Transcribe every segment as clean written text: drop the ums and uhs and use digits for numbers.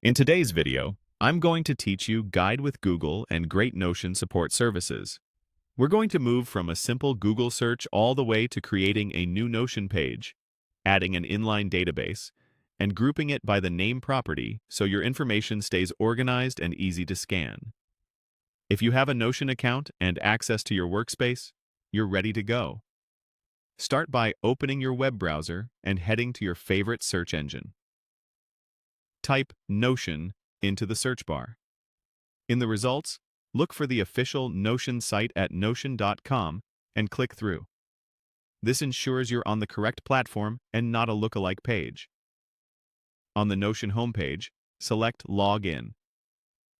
In today's video, I'm going to teach you Guide with Google and Great Notion support services. We're going to move from a simple Google search all the way to creating a new Notion page, adding an inline database, and grouping it by the name property so your information stays organized and easy to scan. If you have a Notion account and access to your workspace, you're ready to go. Start by opening your web browser and heading to your favorite search engine. Type Notion into the search bar. In the results, look for the official Notion site at notion.com and click through. This ensures you're on the correct platform and not a lookalike page. On the Notion homepage, select Log In.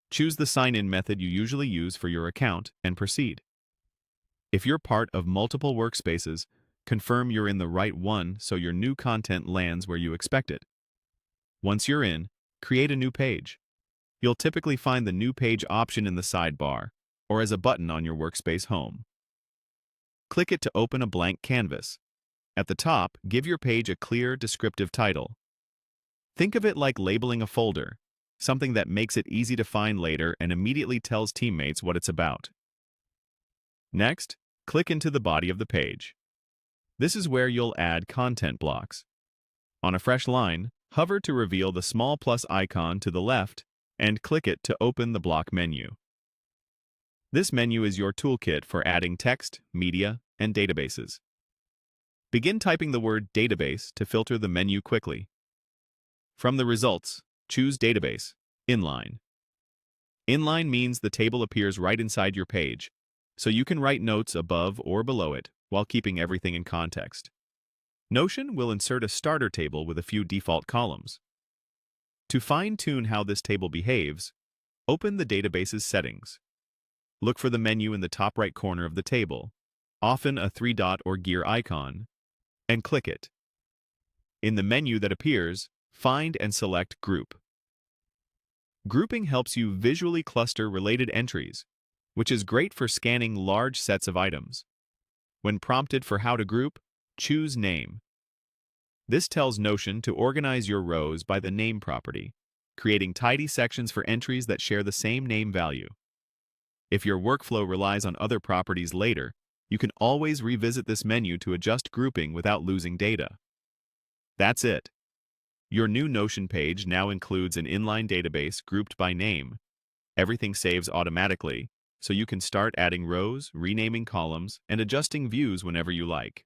Choose the sign-in method you usually use for your account and proceed. If you're part of multiple workspaces, confirm you're in the right one so your new content lands where you expect it. Once you're in, create a new page. You'll typically find the New Page option in the sidebar or as a button on your workspace home. Click it to open a blank canvas. At the top, give your page a clear, descriptive title. Think of it like labeling a folder, something that makes it easy to find later and immediately tells teammates what it's about. Next, click into the body of the page. This is where you'll add content blocks. On a fresh line, hover to reveal the small plus icon to the left and click it to open the block menu. This menu is your toolkit for adding text, media, and databases. Begin typing the word database to filter the menu quickly. From the results, choose Database, Inline. Inline means the table appears right inside your page, so you can write notes above or below it while keeping everything in context. Notion will insert a starter table with a few default columns. To fine-tune how this table behaves, open the database's settings. Look for the menu in the top right corner of the table, often a three-dot or gear icon, and click it. In the menu that appears, find and select Group. Grouping helps you visually cluster related entries, which is great for scanning large sets of items. When prompted for how to group, choose Name. This tells Notion to organize your rows by the name property, creating tidy sections for entries that share the same name value. If your workflow relies on other properties later, you can always revisit this menu to adjust grouping without losing data. That's it. Your new Notion page now includes an inline database grouped by name. Everything saves automatically, so you can start adding rows, renaming columns, and adjusting views whenever you like.